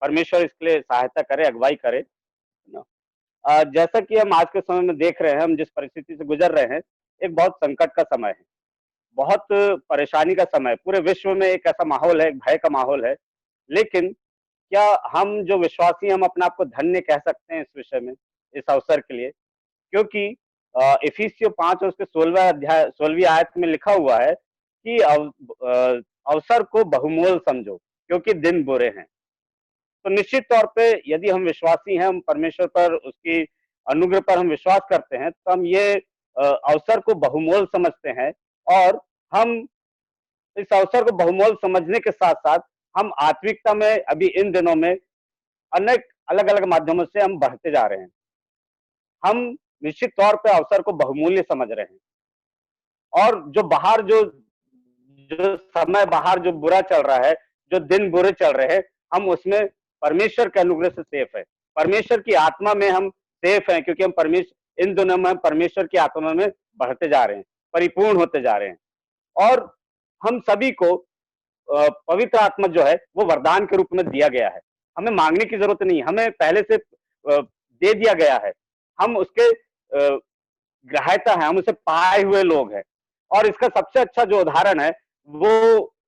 परमेश्वर इसके लिए सहायता करे, अगुवाई करे, है ना। जैसा कि हम आज के समय में देख रहे हैं, हम जिस परिस्थिति से गुजर रहे हैं, एक बहुत संकट का समय है, बहुत परेशानी का समय है। पूरे विश्व में एक ऐसा माहौल है, एक भय का माहौल है। लेकिन क्या हम जो विश्वासी हैं, हम अपने आप को धन्य कह सकते हैं इस विषय में, इस अवसर के लिए? क्योंकि इफिसियों 5 और उसके 16वीं आयत में लिखा हुआ है कि अवसर को बहुमोल समझो, क्योंकि दिन बुरे हैं। तो निश्चित तौर पे यदि हम विश्वासी हैं, हम परमेश्वर पर, उसकी अनुग्रह पर हम विश्वास करते हैं, तो हम ये अवसर को बहुमोल समझते हैं। और हम इस अवसर को बहुमोल समझने के साथ-साथ हम आत्मिकता में अभी इन दिनों में अनेक अलग-अलग माध्यमों से हम बढ़ते जा रहे हैं। हम निश्चित तौर पे अवसर को बहुमूल्य समझ रहे हैं। और जो बाहर जो जो समय बाहर जो बुरा चल रहा है, जो दिन बुरे चल रहे हैं, हम उसमें परमेश्वर के अनुग्रह से सेफ है। परमेश्वर की आत्मा में हम सेफ हैं, क्योंकि हम इन दिनों में हम परमेश्वर की आत्मा में बढ़ते जा रहे हैं, परिपूर्ण होते जा रहे हैं। और हम सभी को पवित्र आत्मा जो है वो वरदान के रूप में दिया गया है। हमें मांगने की जरूरत नहीं है, हमें पहले से दे दिया गया है। हम उसके ग्राह्यता है, हम उसे पाए हुए लोग हैं। और इसका सबसे अच्छा जो उदाहरण है वो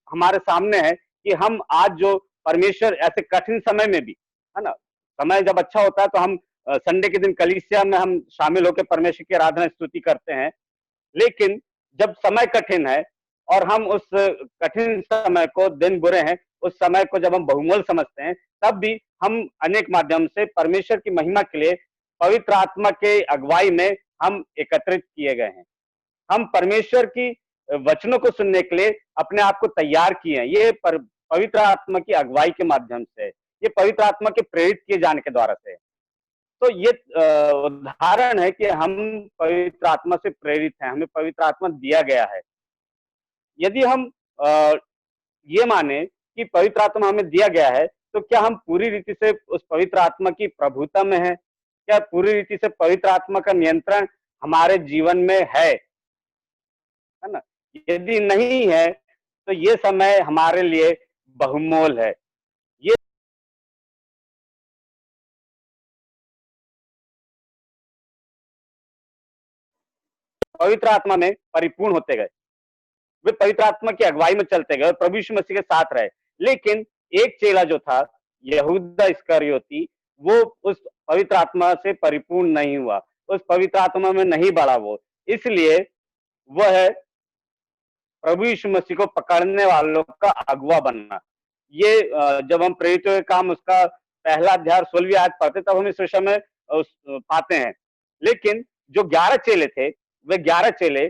हमारे सामने है कि हम आज जो परमेश्वर ऐसे कठिन समय में भी, है ना, समय जब अच्छा होता है तो हम संडे के दिन कलीसिया में हम शामिल होकर परमेश्वर की आराधना स्तुति करते हैं। लेकिन जब समय कठिन है और हम उस कठिन समय को, दिन बुरे हैं, उस समय को जब हम बहुमूल्य समझते हैं, तब भी हम अनेक माध्यम से परमेश्वर की महिमा के लिए पवित्र आत्मा के अगुवाई में हम एकत्रित किए गए हैं। हम परमेश्वर की वचनों को सुनने के लिए अपने आप को तैयार किए हैं। ये पवित्र आत्मा की अगुवाई के माध्यम से, ये पवित्र आत्मा के प्रेरित किए जाने के द्वारा से। तो ये उदाहरण है कि हम पवित्र आत्मा से प्रेरित हैं, हमें पवित्र आत्मा दिया गया है। यदि हम ये माने कि पवित्र आत्मा हमें दिया गया है, तो क्या हम पूरी रीति से उस पवित्र आत्मा की प्रभुता में हैं? क्या पूरी रीति से पवित्र आत्मा का नियंत्रण हमारे जीवन में है ना? यदि नहीं है, तो ये समय हमारे लिए बहुमोल है। ये पवित्र आत्मा में परिपूर्ण होते गए, वे पवित्र आत्मा की अगुवाई में चलते गए और प्रभु यीशु मसीह के साथ रहे। लेकिन एक चेला जो था, यहूदा इस्करियोती, वो उस पवित्र आत्मा से परिपूर्ण नहीं हुआ, उस पवित्र आत्मा में नहीं बढ़ा वो। इसलिए वह प्रभु यीशु मसीह को पकड़ने वालों का अगुवा बनना। ये जब हम प्रेरितों के काम उसका पहला अध्याय 16वीं आयत पढ़ते, तब हम इस विषय में पाते हैं। लेकिन जो 11 चेले थे, वे 11 चेले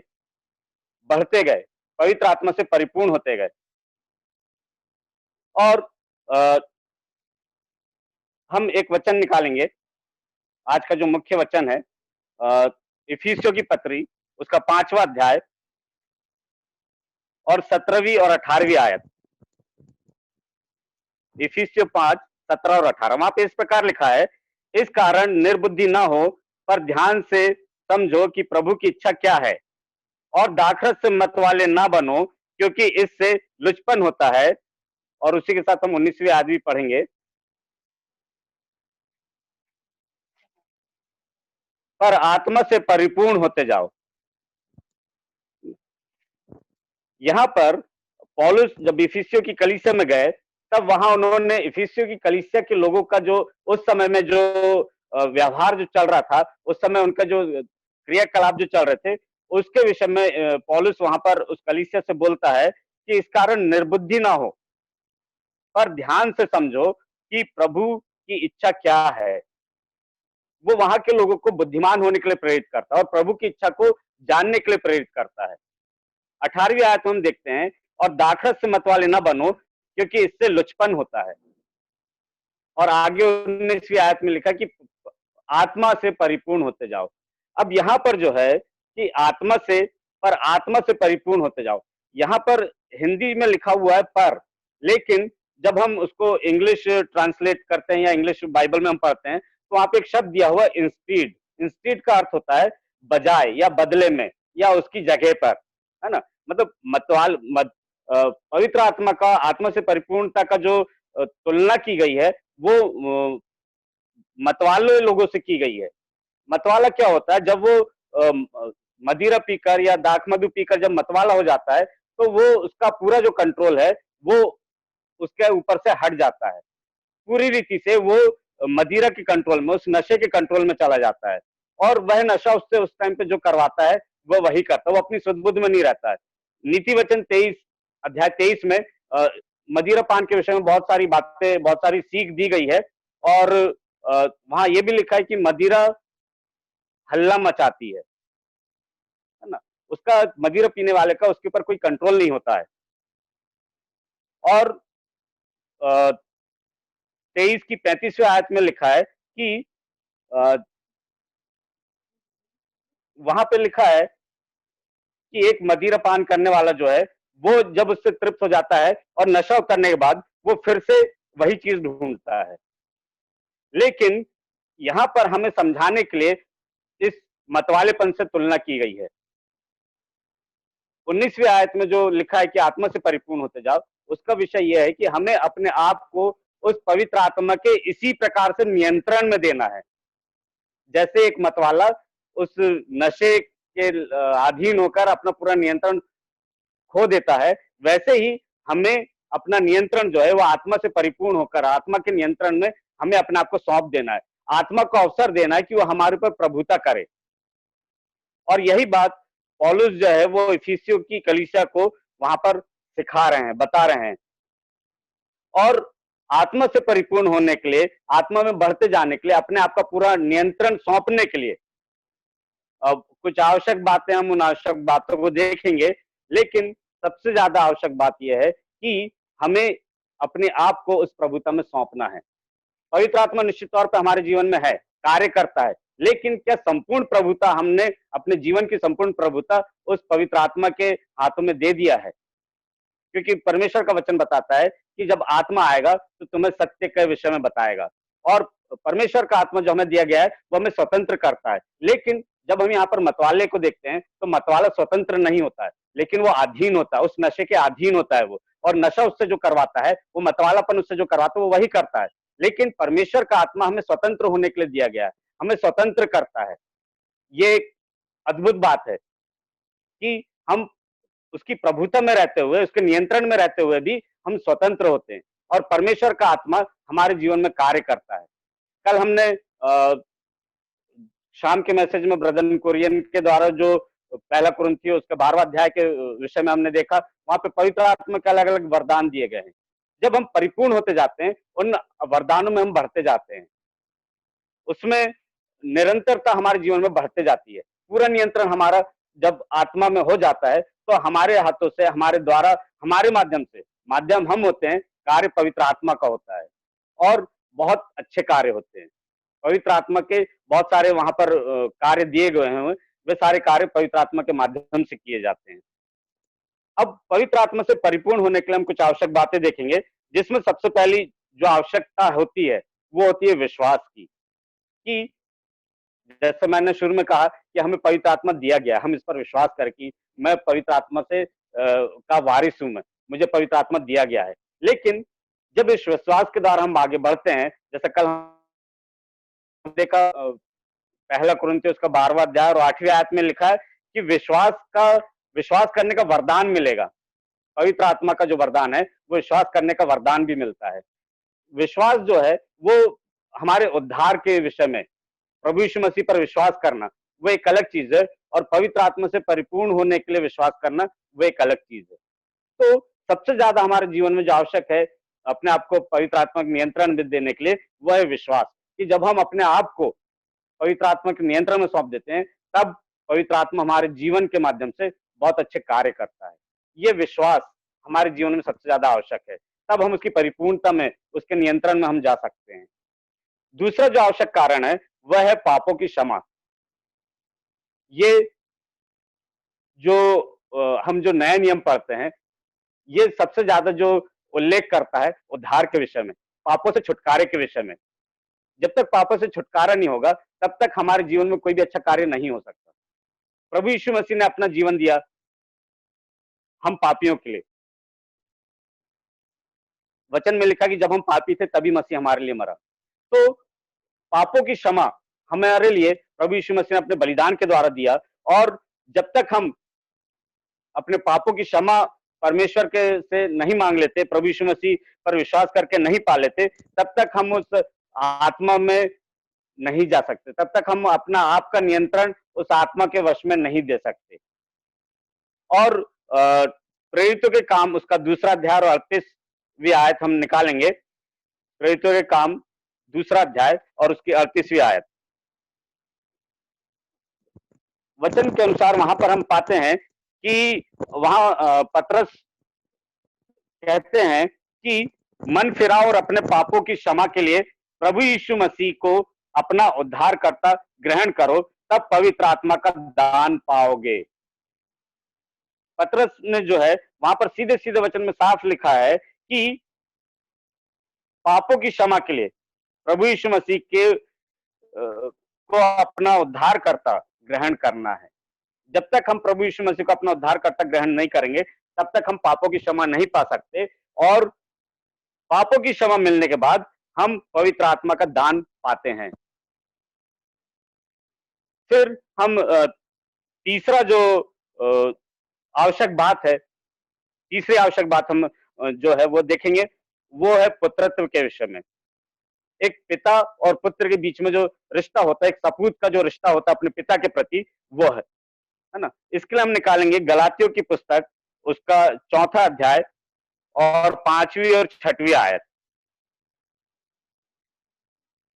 बढ़ते गए, पवित्र आत्मा से परिपूर्ण होते गए। और हम एक वचन निकालेंगे, आज का जो मुख्य वचन है, इफिसियों की पत्री, उसका 5वां अध्याय और 17वीं और 18वीं आयत। इफिसियों 5, 17 और 18, वहां पे इस प्रकार लिखा है, इस कारण निर्बुद्धि ना हो, पर ध्यान से समझो कि प्रभु की इच्छा क्या है, और दाखरस से मत वाले ना बनो, क्योंकि इससे लुचपन होता है। और उसी के साथ हम 19वीं आयत भी पढ़ेंगे, पर आत्मा से परिपूर्ण होते जाओ। यहां पर पौलुस जब इफिसियों की कलीसिया में गए, तब वहां उन्होंने इफिसियों की कलीसिया के लोगों का जो उस समय में जो व्यवहार जो चल रहा था, उस समय उनका जो क्रियाकलाप जो चल रहे थे, उसके विषय में पौलुस वहां पर उस कलीसिया से बोलता है कि इस कारण निर्बुद्धि ना हो, पर ध्यान से समझो कि प्रभु की इच्छा क्या है। वो वहां के लोगों को बुद्धिमान होने के लिए प्रेरित करता है और प्रभु की इच्छा को जानने के लिए प्रेरित करता है। 18वीं आयत में हम देखते हैं, और दाखरस से मत वाले ना बनो, क्योंकि इससे लुचपन होता है। और आगे 19वीं आयत में लिखा कि आत्मा से परिपूर्ण होते जाओ। अब यहाँ पर जो है कि आत्मा से परिपूर्ण होते जाओ, यहाँ पर हिंदी में लिखा हुआ है पर, लेकिन जब हम उसको इंग्लिश ट्रांसलेट करते हैं या इंग्लिश बाइबल में हम पढ़ते हैं, तो वहां पे एक शब्द दिया हुआ है इंस्टीड। इंस्टीड का अर्थ होता है बजाय या बदले में या उसकी जगह पर, है ना। मतलब पवित्र आत्मा का, आत्मा से परिपूर्णता का जो तुलना की गई है, वो मतवाले लोगों से की गई है। मतवाला क्या होता है, जब वो मदिरा पीकर या दाख मधु पीकर जब मतवाला हो जाता है, तो वो उसका पूरा जो कंट्रोल है वो उसके ऊपर से हट जाता है। पूरी रीति से वो मदिरा के कंट्रोल में, उस नशे के कंट्रोल में चला जाता है, और वह नशा उससे उस टाइम पे जो करवाता है वो वही करता है, वो अपनी सुध बुद्ध में नहीं रहता है। नीति वचन 23 अध्याय 23 में मदिरा पान के विषय में बहुत सारी बातें, बहुत सारी सीख दी गई है, और वहां ये भी लिखा है कि मदिरा हल्ला मचाती है ना। उसका, मदिरा पीने वाले का उसके ऊपर कोई कंट्रोल नहीं होता है। और 23 की 35वीं आयत में लिखा है कि वहां पे लिखा है कि एक मदिरा पान करने वाला जो है, वो जब उससे तृप्त हो जाता है और नशा करने के बाद वो फिर से वही चीज ढूंढता है। लेकिन यहां पर हमें समझाने के लिए इस मतवालेपन से तुलना की गई है। 19वीं आयत में जो लिखा है कि आत्मा से परिपूर्ण होते जाओ, उसका विषय यह है कि हमें अपने आप को उस पवित्र आत्मा के इसी प्रकार से नियंत्रण में देना है। जैसे एक मतवाला उस नशे के अधीन होकर अपना पूरा नियंत्रण खो देता है, वैसे ही हमें अपना नियंत्रण जो है वो आत्मा से परिपूर्ण होकर आत्मा के नियंत्रण में हमें अपने आप को सौंप देना है। आत्मा को अवसर देना है कि वो हमारे ऊपर प्रभुता करे। और यही बात पौलुस जो है वो इफिसियों की कलीसिया को वहां पर सिखा रहे हैं, बता रहे हैं। और आत्मा से परिपूर्ण होने के लिए, आत्मा में बढ़ते जाने के लिए, अपने आप का पूरा नियंत्रण सौंपने के लिए, अब कुछ आवश्यक बातें, हम उन आवश्यक बातों को देखेंगे, लेकिन सबसे ज्यादा आवश्यक बात यह है कि हमें अपने आप को उस प्रभुता में सौंपना है। पवित्र आत्मा निश्चित तौर पर हमारे जीवन में है, कार्य करता है, लेकिन क्या संपूर्ण प्रभुता हमने अपने जीवन की संपूर्ण प्रभुता उस पवित्र आत्मा के हाथों में दे दिया है? क्योंकि परमेश्वर का वचन बताता है कि जब आत्मा आएगा तो तुम्हें सत्य के विषय में बताएगा। और परमेश्वर का आत्मा जो हमें दिया गया है वो हमें स्वतंत्र करता है। लेकिन जब हम यहाँ पर मतवाले को देखते हैं तो मतवाला स्वतंत्र नहीं होता है, लेकिन वो अधीन होता है, उस नशे के अधीन होता है वो। और नशा उससे जो करवाता है, वो मतवालापन उससे जो करवाता है वो वही करता है। लेकिन परमेश्वर का आत्मा हमें स्वतंत्र होने के लिए दिया गया है, हमें स्वतंत्र करता है। ये एक अद्भुत बात है कि हम उसकी प्रभुता में रहते हुए, उसके नियंत्रण में रहते हुए भी हम स्वतंत्र होते हैं, और परमेश्वर का आत्मा हमारे जीवन में कार्य करता है। कल हमने शाम के मैसेज में ब्रदर कोरियन के द्वारा जो पहला कुरिन्थियों उसके 12वां अध्याय के विषय में हमने देखा, वहां पे पवित्र आत्मा के अलग अलग वरदान दिए गए हैं। जब हम परिपूर्ण होते जाते हैं, उन वरदानों में हम बढ़ते जाते हैं, उसमें निरंतरता हमारे जीवन में बढ़ते जाती है। पूरा नियंत्रण हमारा जब आत्मा में हो जाता है, तो हमारे हाथों से, हमारे द्वारा, हमारे माध्यम से, माध्यम हम होते हैं, कार्य पवित्र आत्मा का होता है, और बहुत अच्छे कार्य होते हैं। पवित्र आत्मा के बहुत सारे वहां पर कार्य दिए गए हैं, वे सारे कार्य पवित्र आत्मा के माध्यम से किए जाते हैं। अब पवित्र आत्मा से परिपूर्ण होने के लिए हम कुछ आवश्यक बातें देखेंगे, जिसमें सबसे पहली जो आवश्यकता होती है वो होती है विश्वास की। कि जैसे मैंने शुरू में कहा कि हमें पवित्र आत्मा दिया गया, हम इस पर विश्वास करें कि मैं पवित्र आत्मा से का वारिस हूं, मैं, मुझे पवित्र आत्मा दिया गया है। लेकिन जब इस विश्वास के द्वारा हम आगे बढ़ते हैं, जैसे कल हम देखा पहला कुरिन्थियों उसका 12वां अध्याय और 8वीं आयत में लिखा है कि विश्वास करने का वरदान मिलेगा। पवित्र आत्मा का जो वरदान है वो विश्वास करने का वरदान भी मिलता है। विश्वास जो है वो हमारे उद्धार के विषय में, प्रभु यीशु मसीह पर विश्वास करना, वो एक अलग चीज है, और पवित्र आत्मा से परिपूर्ण होने के लिए विश्वास करना वो एक अलग चीज है। तो सबसे ज्यादा हमारे जीवन में जो आवश्यक है अपने आप को पवित्र आत्मा के नियंत्रण में देने के लिए, वह है विश्वास। कि जब हम अपने आप को पवित्र आत्मा के नियंत्रण में सौंप देते हैं, तब पवित्र आत्मा हमारे जीवन के माध्यम से बहुत अच्छे कार्य करता है। ये विश्वास हमारे जीवन में सबसे ज्यादा आवश्यक है, तब हम उसकी परिपूर्णता में, उसके नियंत्रण में हम जा सकते हैं। दूसरा जो आवश्यक कारण है वह है पापों की क्षमा। ये जो हम जो नए नियम पढ़ते हैं, ये सबसे ज्यादा जो उल्लेख करता है उद्धार के विषय में, पापों से छुटकारे के विषय में। जब तक पापों से छुटकारा नहीं होगा, तब तक हमारे जीवन में कोई भी अच्छा कार्य नहीं हो सकता। प्रभु यीशु मसीह ने अपना जीवन दिया हम पापियों के लिए, वचन में लिखा कि जब हम पापी थे तभी मसीह हमारे लिए मरा। तो पापों की क्षमा हमारे लिए प्रभु यीशु मसीह ने अपने बलिदान के द्वारा दिया, और जब तक हम अपने पापों की क्षमा परमेश्वर के से नहीं मांग लेते, प्रभु यीशु मसीह पर विश्वास करके नहीं पा लेते, तब तक हम उस आत्मा में नहीं जा सकते, तब तक हम अपना आप का नियंत्रण उस आत्मा के वश में नहीं दे सकते। और प्रेरितों के काम उसका दूसरा अध्याय और 38वीं आयत हम निकालेंगे। प्रेरितों के काम दूसरा अध्याय और उसकी 38वीं आयत। वचन के अनुसार वहां पर हम पाते हैं कि वहां पतरस कहते हैं कि मन फिराओ और अपने पापों की क्षमा के लिए प्रभु यीशु मसीह को अपना उद्धारकर्ता ग्रहण करो, तब पवित्र आत्मा का दान पाओगे। पतरस ने जो है वहां पर सीधे सीधे वचन में साफ लिखा है कि पापों की क्षमा के लिए प्रभु यीशु मसीह के को अपना उद्धारकर्ता ग्रहण करना है। जब तक हम प्रभु यीशु मसीह को अपना उद्धारकर्ता ग्रहण नहीं करेंगे, तब तक हम पापों की क्षमा नहीं पा सकते, और पापों की क्षमा मिलने के बाद हम पवित्र आत्मा का दान पाते हैं। फिर हम तीसरा जो आवश्यक बात है, तीसरी आवश्यक बात हम जो है वो देखेंगे, वो है पुत्रत्व के विषय में। एक पिता और पुत्र के बीच में जो रिश्ता होता है, एक सपूत का जो रिश्ता होता है अपने पिता के प्रति, वो है ना। इसके लिए हम निकालेंगे गलातियों की पुस्तक, उसका 4था अध्याय और 5वीं और 6वीं आयत।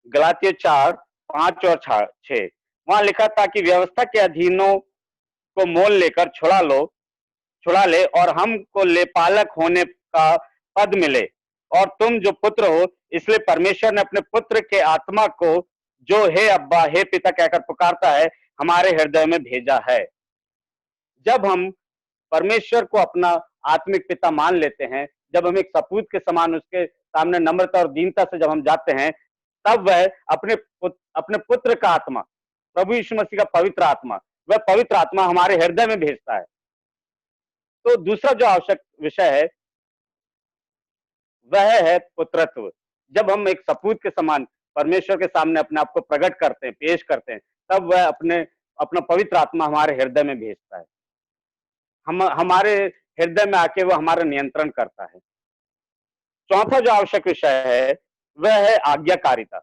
गलातियों 4, 5 और 6। वहां लिखा था कि व्यवस्था के अधीनों को मोल लेकर छुड़ा ले और हमको लेपालक होने का पद मिले, और तुम जो पुत्र हो, इसलिए परमेश्वर ने अपने पुत्र के आत्मा को, जो हे अब्बा हे पिता कहकर पुकारता है, हमारे हृदय में भेजा है। जब हम परमेश्वर को अपना आत्मिक पिता मान लेते हैं, जब हम एक सपूत के समान उसके सामने नम्रता और दीनता से जब हम जाते हैं, तब वह अपने पुत्र का आत्मा, प्रभु यीशु मसीह का पवित्र आत्मा, वह पवित्र आत्मा हमारे हृदय में भेजता है। तो दूसरा जो आवश्यक विषय है वह है पुत्रत्व। जब हम एक सपूत के समान परमेश्वर के सामने अपने आप को प्रकट करते हैं, पेश करते हैं, तब वह अपना पवित्र आत्मा हमारे हृदय में भेजता है। हमारे हृदय में आके वह हमारा नियंत्रण करता है। चौथा जो आवश्यक विषय है वह है आज्ञाकारिता।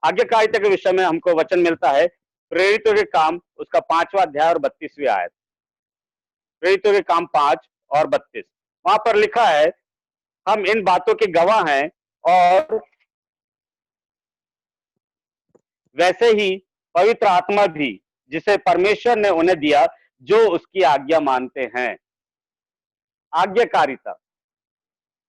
आज्ञाकारिता के विषय में हमको वचन मिलता है प्रेरितों के काम, उसका 5वां अध्याय और 32वीं आयत। प्रेरितों के काम 5 और 32, वहां पर लिखा है, हम इन बातों के गवाह हैं, और वैसे ही पवित्र आत्मा भी जिसे परमेश्वर ने उन्हें दिया, जो उसकी आज्ञा मानते हैं। आज्ञाकारिता,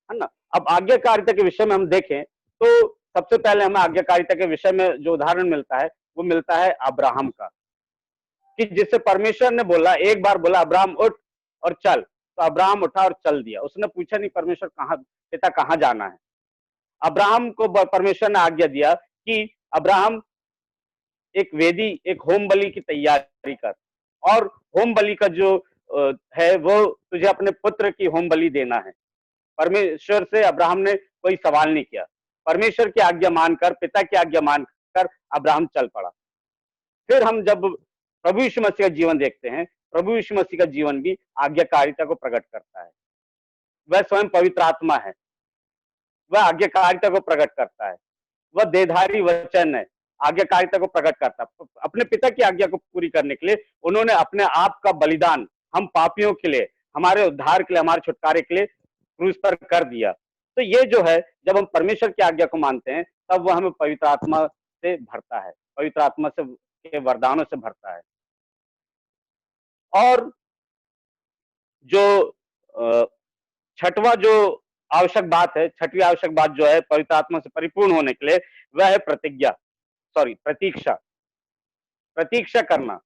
है ना। अब आज्ञाकारिता के विषय में हम देखें तो सबसे पहले हमें आज्ञाकारिता के विषय में जो उदाहरण मिलता है वो मिलता है अब्राहम का, कि जिससे परमेश्वर ने बोला, एक बार बोला अब्राहम उठ और चल, तो अब्राहम उठा और चल दिया। उसने पूछा नहीं परमेश्वर पिता कहाँ जाना है। अब्राहम को परमेश्वर ने आज्ञा दिया कि अब्राहम एक वेदी, एक होम बलि की तैयारी कर, और होम बलि का जो है वो तुझे अपने पुत्र की होम बलि देना है। परमेश्वर से अब्राहम ने कोई सवाल नहीं किया, परमेश्वर की आज्ञा मानकर, पिता की आज्ञा मानकर अब्राहम चल पड़ा। फिर हम जब प्रभु यीशु मसीह का जीवन देखते हैं, प्रभु यीशु मसीह का जीवन भी आज्ञाकारिता को प्रकट करता है। वह स्वयं पवित्र आत्मा है, वह आज्ञाकारिता को प्रकट करता है, वह देहधारी वचन है, आज्ञाकारिता को प्रकट करता है। अपने पिता की आज्ञा को पूरी करने के लिए उन्होंने अपने आप का बलिदान हम पापियों के लिए, हमारे उद्धार के लिए, हमारे छुटकारे के लिए क्रूस पर कर दिया। तो ये जो है, जब हम परमेश्वर की आज्ञा को मानते हैं, तब वह हमें पवित्र आत्मा से भरता है, पवित्र आत्मा से के वरदानों से भरता है। और जो छठवां जो आवश्यक बात है, छठवीं आवश्यक बात जो है पवित्र आत्मा से परिपूर्ण होने के लिए, वह है प्रतीक्षा। प्रतीक्षा करना,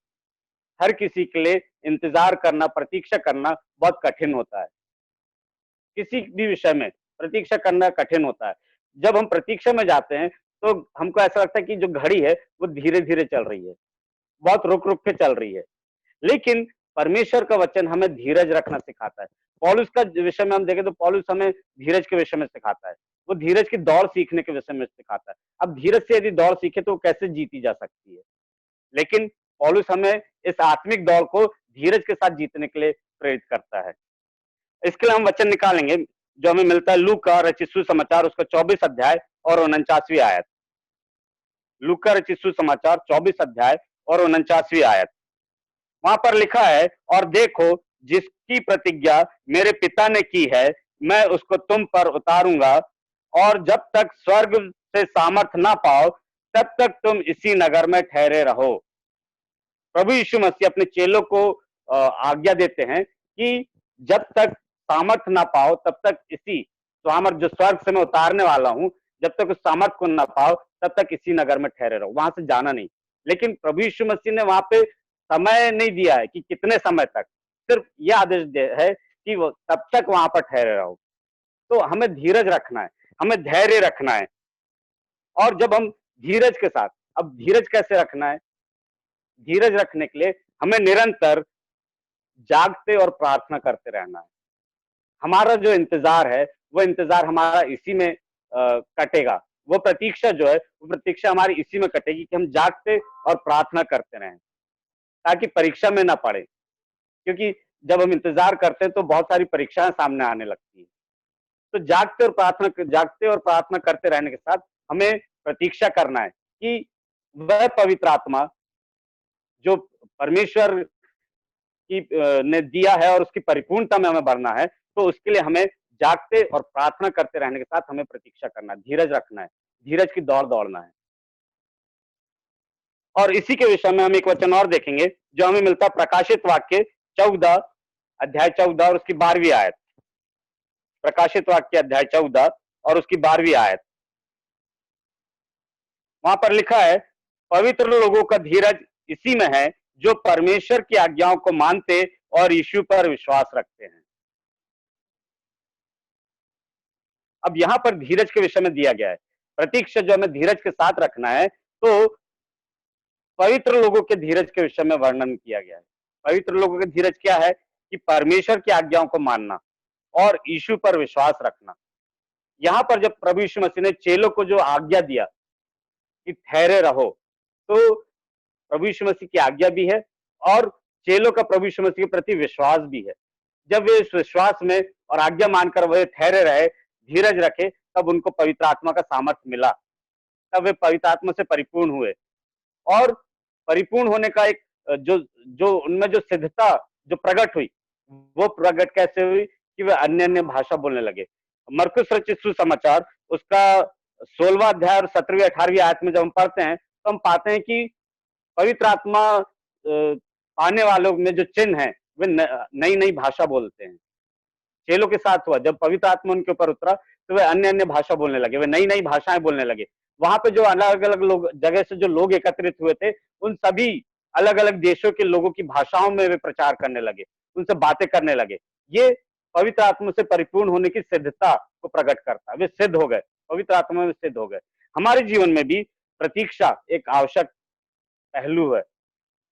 हर किसी के लिए इंतजार करना, प्रतीक्षा करना बहुत कठिन होता है। किसी भी विषय में प्रतीक्षा करना कठिन होता है। जब हम प्रतीक्षा में जाते हैं तो हमको ऐसा लगता है कि जो घड़ी है वो धीरे धीरे चल रही है, बहुत रुक रुक के चल रही है। लेकिन परमेश्वर का वचन हमें धीरज रखना सिखाता है। पौलुस का विषय में हम देखें तो पौलुस हमें धीरज के विषय में सिखाता है। वो धीरज की दौड़ सीखने के विषय में सिखाता है। अब धीरज से यदि दौड़ सीखे तो कैसे जीती जा सकती है? लेकिन पौलुस हमें इस आत्मिक दौड़ को धीरज के साथ जीतने के लिए प्रेरित करता है। इसके लिए हम वचन निकालेंगे जो हमें मिलता है लूका रचित सुसमाचार उसका 24 अध्याय और 49वीं आयत। लूका रचित सुसमाचार 24 अध्याय और 49वीं आयत। वहां पर लिखा है, और देखो जिसकी प्रतिज्ञा मेरे पिता ने की है मैं उसको तुम पर उतारूंगा, और जब तक स्वर्ग से सामर्थ ना पाओ तब तक तुम इसी नगर में ठहरे रहो। प्रभु यीशु मसीह अपने चेलों को आज्ञा देते हैं कि जब तक सामर्थ ना पाओ तब तक इसी सामर्थ जो स्वर्ग से मैं उतारने वाला हूं, जब तक उस सामर्थ को ना पाओ तब तक इसी नगर में ठहरे रहो, वहां से जाना नहीं। लेकिन प्रभु यीशु मसीह ने वहां पे समय नहीं दिया है कि कितने समय तक, सिर्फ यह आदेश है कि वो तब तक वहां पर ठहरे रहो। तो हमें धीरज रखना है, हमें धैर्य रखना है। और जब हम धीरज के साथ, अब धीरज कैसे रखना है? धीरज रखने के लिए हमें निरंतर जागते और प्रार्थना करते रहना है। हमारा जो इंतजार है वो इंतजार हमारा इसी में कटेगा। वो प्रतीक्षा जो है वो प्रतीक्षा हमारी इसी में कटेगी कि हम जागते और प्रार्थना करते रहें ताकि परीक्षा में ना पड़े। क्योंकि जब हम इंतजार करते हैं तो बहुत सारी परीक्षाएं सामने आने लगती है। तो जागते और प्रार्थना करते रहने के साथ हमें प्रतीक्षा करना है कि वह पवित्र आत्मा जो परमेश्वर की ने दिया है और उसकी परिपूर्णता में हमें बढ़ना है, तो उसके लिए हमें जागते और प्रार्थना करते रहने के साथ हमें प्रतीक्षा करना है, धीरज रखना है, धीरज की दौड़ दौड़ना है। और इसी के विषय में हम एक वचन और देखेंगे जो हमें मिलता है प्रकाशित वाक्य 14 अध्याय 14 और उसकी 12वीं आयत। प्रकाशित वाक्य अध्याय 14 और उसकी 12वीं आयत। वहां पर लिखा है, पवित्र लोगों का धीरज इसी में है जो परमेश्वर की आज्ञाओं को मानते और यीशु पर विश्वास रखते हैं। अब यहां पर धीरज के विषय में दिया गया है, प्रतीक्षा जो हमें धीरज के साथ रखना है, तो पवित्र लोगों के धीरज के विषय में वर्णन किया गया है। पवित्र लोगों के धीरज क्या है कि परमेश्वर की आज्ञाओं को मानना और यीशु पर विश्वास रखना। यहां पर जब प्रभु यीशु मसीह ने चेलों को जो आज्ञा दिया कि ठहरे रहो, तो प्रभु यीशु मसीह की आज्ञा भी है और चेलों का प्रभु यीशु मसीह के प्रति विश्वास भी है। जब वे इस विश्वास में और आज्ञा मानकर वे ठहरे रहे, धीरज रखे, तब उनको पवित्र आत्मा का सामर्थ्य मिला, तब वे पवित्र आत्मा से परिपूर्ण हुए। और परिपूर्ण होने का एक जो जो उनमें जो सिद्धता जो प्रकट हुई, वो प्रकट कैसे हुई कि वे अन्य अन्य भाषा बोलने लगे। मरकुस रचित सुसमाचार उसका 16वां अध्याय और 17वीं 18वीं आयत में जब हम पढ़ते हैं तो हम पाते हैं कि पवित्र आत्मा पाने वालों में जो चिन्ह है वे नई नई भाषा बोलते हैं। चेलों के साथ हुआ, जब पवित्र आत्मा उनके ऊपर उतरा तो वे अन्य अन्य भाषा बोलने लगे, वे नई नई भाषाएं बोलने लगे। वहां पे जो अलग अलग लोग जगह से जो लोग एकत्रित हुए थे, उन सभी अलग अलग देशों के लोगों की भाषाओं में वे प्रचार करने लगे, उनसे बातें करने लगे। ये पवित्र आत्मा से परिपूर्ण होने की सिद्धता को प्रकट करता है। वे सिद्ध हो गए, पवित्र आत्मा में सिद्ध हो गए। हमारे जीवन में भी प्रतीक्षा एक आवश्यक पहलू है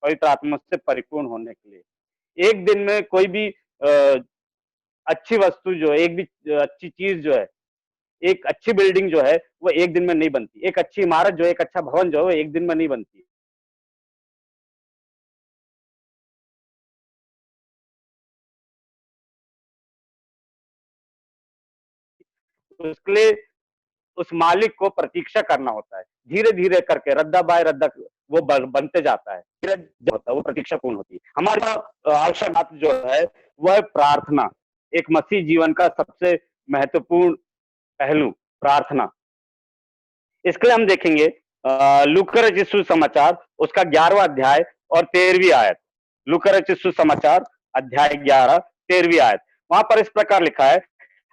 पवित्र आत्मा से परिपूर्ण होने के लिए। एक दिन में कोई भी अच्छी वस्तु जो है, एक भी अच्छी चीज जो है, एक अच्छी बिल्डिंग जो है वो एक दिन में नहीं बनती। एक अच्छी इमारत जो है, एक अच्छा भवन जो है वो एक दिन में नहीं बनती। उसके लिए उस मालिक को प्रतीक्षा करना होता है, धीरे धीरे करके रद्दा बाय रद्दा वो बनते जाता है, धीरज जो होता है वो प्रतीक्षा पूर्ण होती है। हमारा आवश्यक बात जो है वह है प्रार्थना। एक मसीह जीवन का सबसे महत्वपूर्ण पहलू प्रार्थना। इसके लिए हम देखेंगे लूका रचित सुसमाचार उसका 11वां अध्याय और 13वीं आयत। लूका रचित सुसमाचार अध्याय 11 13वीं आयत। वहां पर इस प्रकार लिखा है,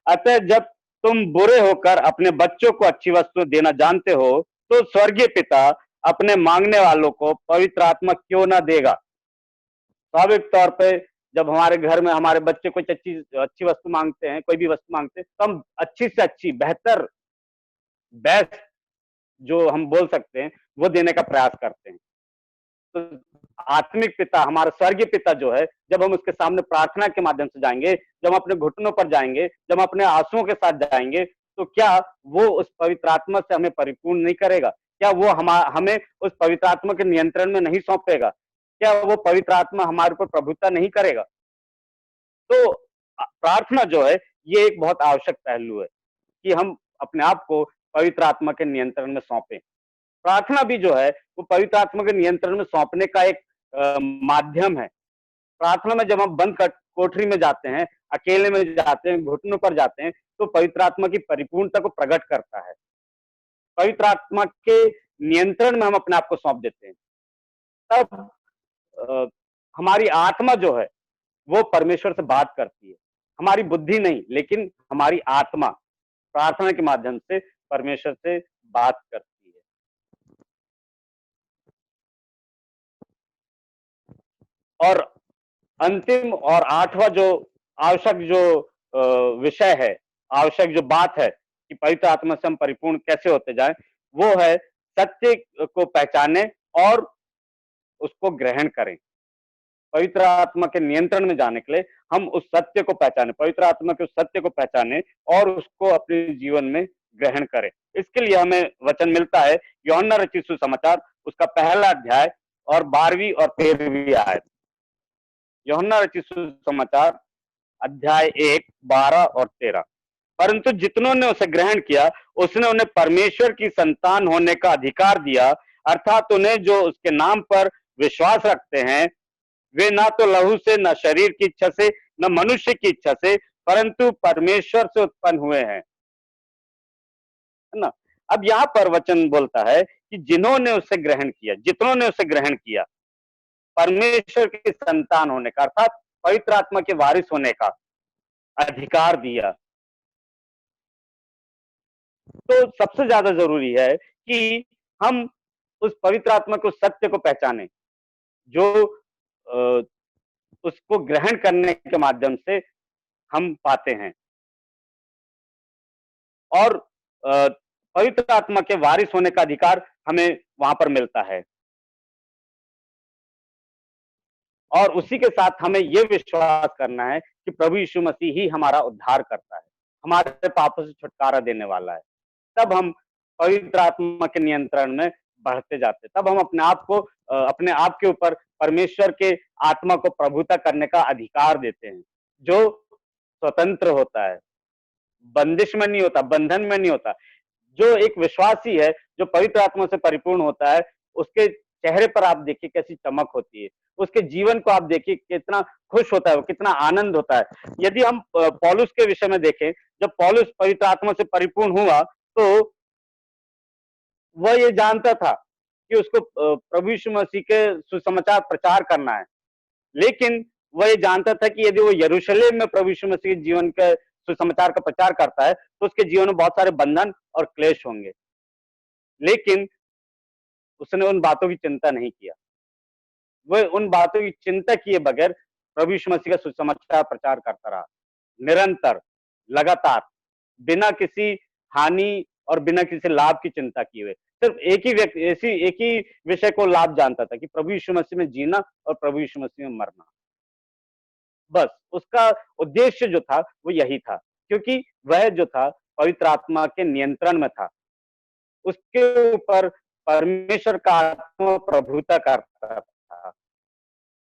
अतः जब तुम बुरे होकर अपने बच्चों को अच्छी वस्तु देना जानते हो तो स्वर्गीय पिता अपने मांगने वालों को पवित्र आत्मा क्यों ना देगा। स्वाभाविक तौर पे जब हमारे घर में हमारे बच्चे कुछ अच्छी अच्छी वस्तु मांगते हैं, कोई भी वस्तु मांगते हैं, तो हम अच्छी से अच्छी बेहतर बेस्ट जो हम बोल सकते हैं वो देने का प्रयास करते हैं। तो आत्मिक पिता, हमारा स्वर्गीय पिता जो है, जब हम उसके सामने प्रार्थना के माध्यम से जाएंगे, जब हम अपने घुटनों पर जाएंगे, जब हम अपने आंसुओं के साथ जाएंगे, तो क्या वो उस पवित्र आत्मा से हमें परिपूर्ण नहीं करेगा? क्या वो हमें उस पवित्र आत्मा के नियंत्रण में नहीं सौंपेगा? क्या वो पवित्र आत्मा हमारे ऊपर प्रभुता नहीं करेगा? तो प्रार्थना जो है, ये एक बहुत आवश्यक पहलू है कि हम अपने आप को पवित्र आत्मा के नियंत्रण में सौंपें। प्रार्थना भी जो है, वो पवित्र आत्मा के नियंत्रण में सौंपने का एक माध्यम है। प्रार्थना में जब हम बंद कोठरी में जाते हैं, अकेले में जाते हैं, घुटनों पर जाते हैं, तो पवित्र आत्मा की परिपूर्णता को प्रकट करता है। पवित्र आत्मा के नियंत्रण में हम अपने आप को सौंप देते हैं। तब अ, हमारी आत्मा जो है, वो परमेश्वर से बात करती है। हमारी बुद्धि नहीं, लेकिन हमारी आत्मा प्रार्थना के माध्यम से परमेश्वर से बात करती है। और अंतिम और आठवां जो आवश्यक जो विषय है, आवश्यक जो बात है कि पवित्र आत्मा से हम परिपूर्ण कैसे होते जाएं, वो है सत्य को पहचाने और उसको ग्रहण करें। पवित्र आत्मा के नियंत्रण में जाने के लिए हम उस सत्य को पहचाने, पवित्र आत्मा के उस सत्य को पहचाने और उसको अपने जीवन में ग्रहण करें। इसके लिए हमें वचन मिलता है यूहन्ना रचित सुसमाचार, उसका पहला अध्याय और 12वीं और 13वीं आयत। यूहन्ना रचित सुसमाचार अध्याय 1, 12 और 13। परंतु जितनों ने उसे ग्रहण किया, उसने उन्हें परमेश्वर की संतान होने का अधिकार दिया, अर्थात उन्हें जो उसके नाम पर विश्वास रखते हैं, वे ना तो लहू से, न शरीर की इच्छा से, न मनुष्य की इच्छा से, परंतु परमेश्वर से उत्पन्न हुए हैं। है ना? अब यहाँ पर वचन बोलता है कि जिन्होंने उसे ग्रहण किया, जितनों ने उसे ग्रहण किया, परमेश्वर की संतान होने का अर्थात पवित्र आत्मा के वारिस होने का अधिकार दिया। तो सबसे ज्यादा जरूरी है कि हम उस पवित्र आत्मा को, सत्य को पहचाने, जो उसको ग्रहण करने के माध्यम से हम पाते हैं। और पवित्र आत्मा के वारिस होने का अधिकार हमें वहां पर मिलता है। और उसी के साथ हमें यह विश्वास करना है कि प्रभु यीशु मसीह ही हमारा उद्धार करता है, हमारे पापों से छुटकारा देने वाला है। तब हम पवित्र आत्मा के नियंत्रण में बढ़ते जाते, तब हम अपने आप को, अपने आप के ऊपर परमेश्वर के आत्मा को प्रभुता करने का अधिकार देते हैं, जो स्वतंत्र होता है, बंदिश में नहीं होता, बंधन में नहीं होता। जो एक विश्वासी है, जो पवित्र आत्मा से परिपूर्ण होता है, उसके चेहरे पर आप देखिए कैसी चमक होती है, उसके जीवन को आप देखिए कितना खुश होता है, वो कितना आनंद होता है। यदि हम पौलुस के विषय में देखें, जब पौलुस पवित्र आत्मा से परिपूर्ण हुआ, तो वह ये जानता था कि उसको प्रभु यीशु मसीह के सुसमाचार प्रचार करना है, लेकिन वह ये जानता था कि यदि वो यरूशलेम में प्रभु यीशु मसीह के जीवन के सुसमाचार का प्रचार करता है, तो उसके जीवन में बहुत सारे बंधन और क्लेश होंगे। लेकिन उसने उन बातों की चिंता नहीं किया। वह उन बातों की चिंता किए बगैर प्रभु यीशु मसीह का सुसमाचार प्रचार करता रहा, निरंतर, लगातार, बिना किसी हानि और बिना किसी लाभ की चिंता किए हुए। सिर्फ एक ही व्यक्ति, ऐसी एक ही विषय को लाभ जानता था कि प्रभु यीशु मसीह में जीना और प्रभु यीशु मसीह में मरना। बस उसका उद्देश्य जो था वो यही था, क्योंकि वह जो था पवित्र आत्मा के नियंत्रण में था। उसके ऊपर परमेश्वर का आत्मा प्रभुता करता था।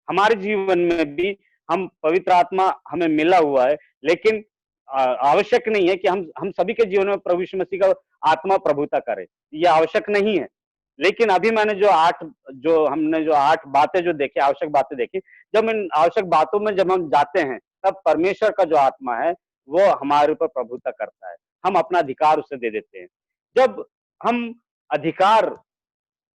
हमारे जीवन में भी हम पवित्र आत्मा हमें मिला हुआ है, लेकिन आवश्यक नहीं है कि हम सभी के जीवन में प्रभु यीशु मसीह का आत्मा प्रभुता करे, ये आवश्यक नहीं है। लेकिन अभी मैंने हमने जो 8 बातें जो देखी, आवश्यक बातें देखी, जब इन आवश्यक बातों में जब हम जाते हैं, तब परमेश्वर का जो आत्मा है, वो हमारे ऊपर प्रभुता करता है। हम अपना अधिकार उसे दे देते हैं। जब हम अधिकार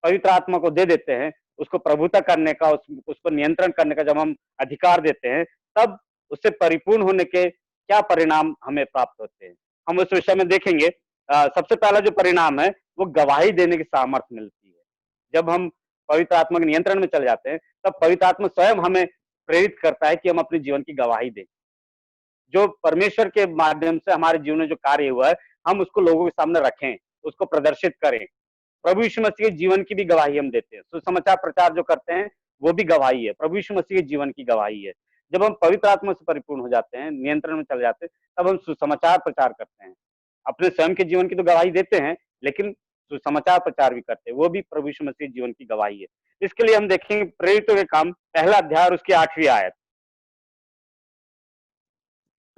पवित्र आत्मा को दे देते हैं, उसको प्रभुता करने का, उसको नियंत्रण करने का जब हम अधिकार देते हैं, तब उससे परिपूर्ण होने के क्या परिणाम हमें प्राप्त होते हैं, हम उस विषय में देखेंगे। सबसे पहला जो परिणाम है, वो गवाही देने की सामर्थ्य मिलती है। जब हम पवित्र आत्मा के नियंत्रण में चले जाते हैं, तब पवित्र आत्मा स्वयं हमें प्रेरित करता है कि हम अपने जीवन की गवाही दें। जो परमेश्वर के माध्यम से हमारे जीवन में जो कार्य हुआ है, हम उसको लोगों के सामने रखें, उसको प्रदर्शित करें। प्रभु यीशु मसीह के जीवन की भी गवाही हम देते हैं। सुसमाचार प्रचार जो करते हैं, वो भी गवाही है, प्रभु यीशु मसीह के जीवन की गवाही है। जब हम पवित्र आत्मा से परिपूर्ण हो जाते हैं, नियंत्रण में चले जाते हैं, तब हम सुसमाचार प्रचार करते हैं। अपने स्वयं के जीवन की तो गवाही देते हैं, लेकिन सुसमाचार प्रचार भी करते हैं, वो भी प्रभु यीशु मसीह जीवन की गवाही है। इसके लिए हम देखेंगे प्रेरितों के काम पहला अध्याय और उसकी 8वीं आयत।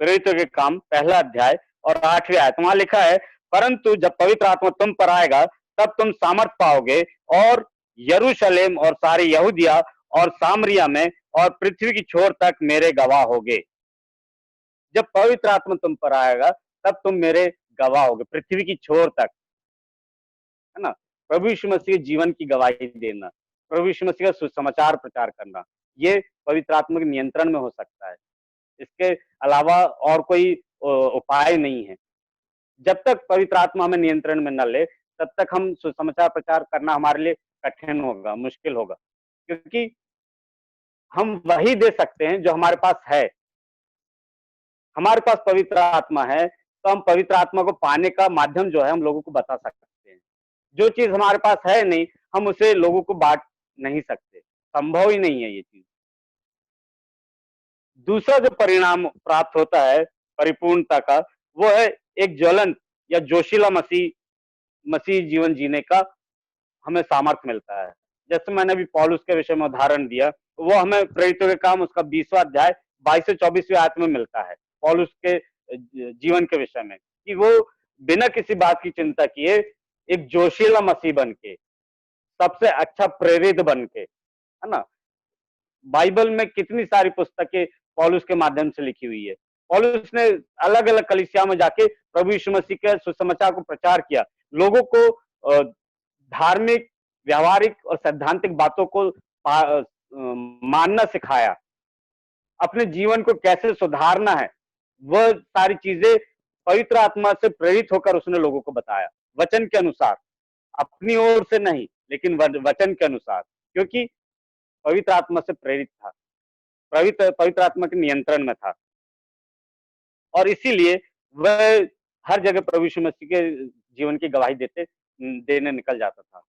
प्रेरितों के काम पहला अध्याय और 8वीं आयत, वहां लिखा है, परंतु जब पवित्र आत्मा तुम पर आएगा तब तुम सामर्थ पाओगे और यरूशलेम और सारी यहूदिया और सामरिया में और पृथ्वी की छोर तक मेरे गवाह होगे। जब पवित्र आत्मा तुम पर आएगा तब तुम मेरे गवाह होगे, पृथ्वी की छोर तक, है ना। प्रभु यीशु मसीह के जीवन की गवाही देना, प्रभु यीशु मसीह का सुसमाचार प्रचार करना, ये पवित्र आत्मा के नियंत्रण में हो सकता है। इसके अलावा और कोई उपाय नहीं है। जब तक पवित्र आत्मा हमें नियंत्रण में न ले, तब तक हम सुसमाचार प्रचार करना हमारे लिए कठिन होगा, मुश्किल होगा, क्योंकि हम वही दे सकते हैं जो हमारे पास है। हमारे पास पवित्र आत्मा है, तो हम पवित्र आत्मा को पाने का माध्यम जो है हम लोगों को बता सकते हैं। जो चीज हमारे पास है नहीं, हम उसे लोगों को बांट नहीं सकते, संभव ही नहीं है ये चीज। दूसरा जो परिणाम प्राप्त होता है परिपूर्णता का, वो है एक ज्वलंत या जोशीला मसीह मसीह जीवन जीने का हमें सामर्थ्य मिलता है। जैसे मैंने अभी पौलुस के विषय में उदाहरण दिया, वो हमें प्रेरितों के काम उसका 20वां अध्याय 22 से 24वीं आयत में मिलता है, पौलुस के जीवन के विषय में, कि वो बिना किसी बात की चिंता किए एक जोशीला मसीह बन के, सबसे अच्छा प्रेरित बन के, है ना। बाइबल में कितनी सारी पुस्तकें पौलुस के माध्यम से लिखी हुई है। पौलुस ने अलग अलग कलीसिया में जाके प्रभु यीशु मसीह के सुसमाचार को प्रचार किया, लोगों को धार्मिक, व्यावहारिक और सैद्धांतिक बातों को मानना सिखाया, अपने जीवन को कैसे सुधारना है, वह सारी चीजें पवित्र आत्मा से प्रेरित होकर उसने लोगों को बताया, वचन के अनुसार, अपनी ओर से नहीं, लेकिन वचन के अनुसार, क्योंकि पवित्र आत्मा से प्रेरित था, पवित्र आत्मा के नियंत्रण में था, और इसीलिए वह हर जगह प्रभु यीशु मसीह के जीवन की गवाही देने निकल जाता था।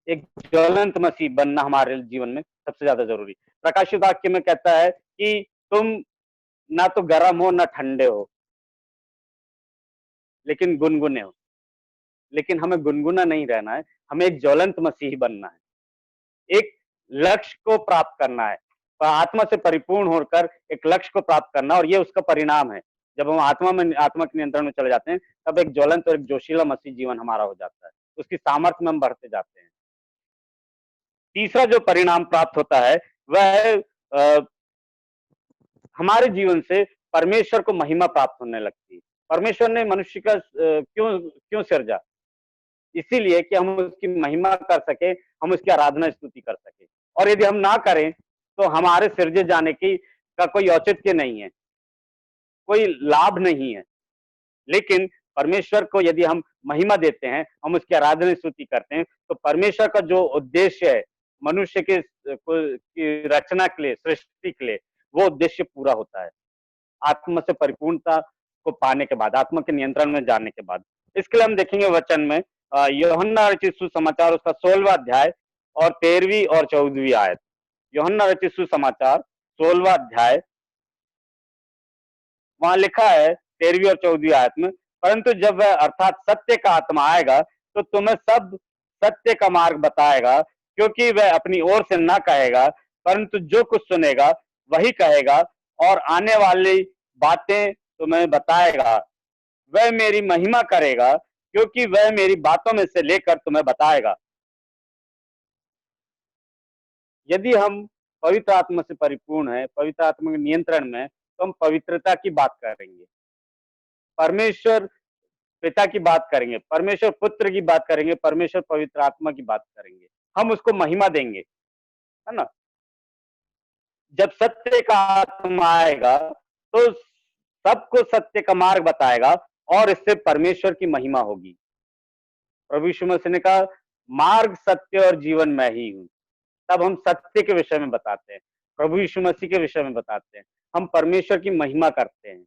एक ज्वलंत मसीह बनना हमारे जीवन में सबसे ज्यादा जरूरी। प्रकाशित वाक्य में कहता है कि तुम ना तो गर्म हो ना ठंडे हो, लेकिन गुनगुने हो। लेकिन हमें गुनगुना नहीं रहना है, हमें एक ज्वलंत मसीह बनना है, एक लक्ष्य को प्राप्त करना है, आत्मा से परिपूर्ण होकर एक लक्ष्य को प्राप्त करना, और ये उसका परिणाम है। जब हम आत्मा के नियंत्रण में चले जाते हैं, तब एक ज्वलंत और एक जोशीला मसीह जीवन हमारा हो जाता है, उसकी सामर्थ्य में हम बढ़ते जाते हैं। तीसरा जो परिणाम प्राप्त होता है वह है हमारे जीवन से परमेश्वर को महिमा प्राप्त होने लगती है। परमेश्वर ने मनुष्य का क्यों सिरजा? इसीलिए कि हम उसकी महिमा कर सके, हम उसकी आराधना स्तुति कर सके, और यदि हम ना करें तो हमारे सिरजे जाने की का कोई औचित्य नहीं है, कोई लाभ नहीं है। लेकिन परमेश्वर को यदि हम महिमा देते हैं, हम उसकी आराधना स्तुति करते हैं, तो परमेश्वर का जो उद्देश्य है मनुष्य के की रचना के लिए, सृष्टि के लिए, वो उद्देश्य पूरा होता है आत्मा से परिपूर्णता को पाने के बाद, आत्मा के नियंत्रण में जाने के बाद। इसके लिए हम देखेंगे वचन में यूहन्ना रचित सुसमाचार उसका 16वां अध्याय और 13वीं और 14वीं आयत। यूहन्ना रचित सुसमाचार 16वां अध्याय, वहां लिखा है 13वीं और 14वीं आयत में, परंतु जब वह अर्थात सत्य का आत्मा आएगा तो तुम्हें सब सत्य का मार्ग बताएगा, क्योंकि वह अपनी ओर से न कहेगा, परंतु जो कुछ सुनेगा वही कहेगा, और आने वाली बातें तुम्हें बताएगा। वह मेरी महिमा करेगा, क्योंकि वह मेरी बातों में से लेकर तुम्हें बताएगा। यदि हम पवित्र आत्मा से परिपूर्ण है, पवित्र आत्मा के नियंत्रण में, तो हम पवित्रता की बात करेंगे, परमेश्वर पिता की बात करेंगे, परमेश्वर पुत्र की बात करेंगे, परमेश्वर पवित्र आत्मा की बात करेंगे, हम उसको महिमा देंगे, है ना। जब सत्य का आत्मा आएगा तो सबको सत्य का मार्ग बताएगा, और इससे परमेश्वर की महिमा होगी। प्रभु यीशु मसीह ने कहा, मार्ग, सत्य और जीवन मैं ही हूं। तब हम सत्य के विषय में बताते हैं, प्रभु यीशु मसीह के विषय में बताते हैं, हम परमेश्वर की महिमा करते हैं।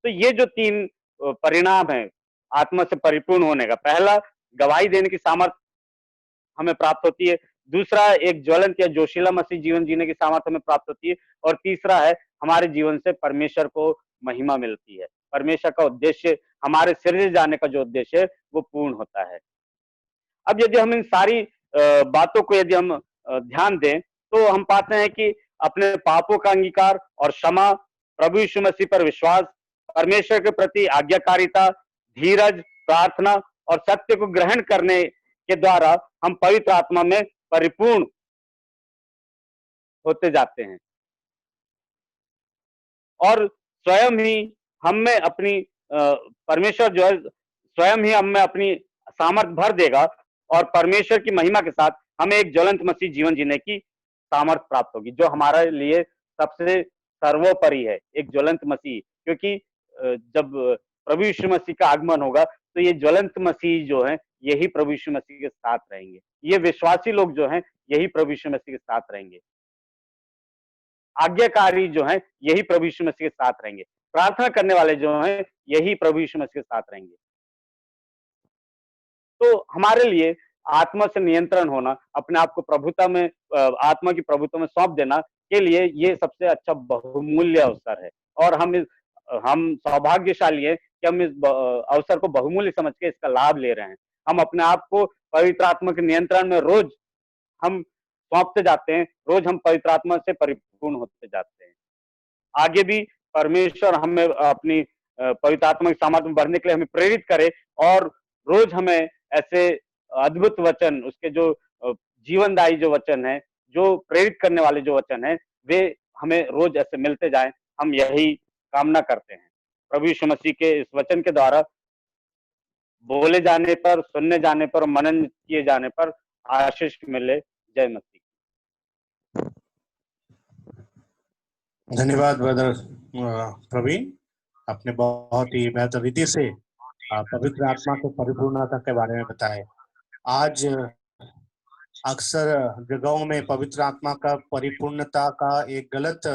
तो ये जो 3 परिणाम है आत्मा से परिपूर्ण होने का, पहला, गवाही देने की सामर्थ्य हमें प्राप्त होती है। दूसरा एक ज्वलंत या जोशीला मसीह जीवन जीने की सामर्थ्य हमें प्राप्त होती है। और तीसरा है हमारे जीवन से परमेश्वर को महिमा मिलती है। परमेश्वर का उद्देश्य, हमारे सृजे जाने का जो उद्देश्य है वो पूर्ण होता है। अब यदि हम इन सारी बातों को यदि हम ध्यान दें, तो हम पाते हैं कि अपने पापों का अंगीकार और क्षमा, प्रभु यीशु मसीह पर विश्वास, परमेश्वर के प्रति आज्ञाकारिता, धीरज, प्रार्थना और सत्य को ग्रहण करने के द्वारा हम पवित्र आत्मा में परिपूर्ण होते जाते हैं। और स्वयं ही हम में अपनी परमेश्वर जो है स्वयं ही हम में अपनी सामर्थ भर देगा और परमेश्वर की महिमा के साथ हमें एक ज्वलंत मसीह जीवन जीने की सामर्थ प्राप्त होगी, जो हमारे लिए सबसे सर्वोपरि है, एक ज्वलंत मसीह। क्योंकि जब प्रभु यीशु मसीह का आगमन होगा, तो ये ज्वलंत मसीह जो है यही प्रभु यीशु मसीह के साथ रहेंगे। ये विश्वासी लोग जो हैं यही प्रभु यीशु मसीह के साथ रहेंगे। आज्ञाकारी जो हैं यही प्रभु यीशु मसीह के साथ रहेंगे। प्रार्थना करने वाले जो हैं यही प्रभु यीशु मसीह के साथ रहेंगे। तो हमारे लिए आत्मा से नियंत्रण होना, अपने आप को प्रभुता में आत्मा की प्रभुता में सौंप देना के लिए ये सबसे अच्छा बहुमूल्य अवसर है। और हम सौभाग्यशाली हैं कि हम इस अवसर को बहुमूल्य समझ के इसका लाभ ले रहे हैं। हम अपने आप को पवित्र आत्मा के नियंत्रण में रोज हम सौंपते जाते हैं, रोज हम पवित्र आत्मा से परिपूर्ण होते जाते हैं। आगे भी परमेश्वर हमें अपनी पवित्र आत्मा की सामर्थ्य में बढ़ने के लिए हमें प्रेरित करे और रोज हमें ऐसे अद्भुत वचन, उसके जो जीवनदायी जो वचन है, जो प्रेरित करने वाले जो वचन है, वे हमें रोज ऐसे मिलते जाएं। हम यही कामना करते हैं। प्रभु यीशु मसीह के इस वचन के द्वारा बोले जाने पर, सुनने जाने पर, मनन किए जाने पर आशीष मिले। जय मसीह। धन्यवाद ब्रदर प्रवीण, आपने बहुत ही बेहतर रीति से पवित्र आत्मा के परिपूर्णता के बारे में बताया। आज अक्सर जगहों में पवित्र आत्मा का परिपूर्णता का एक गलत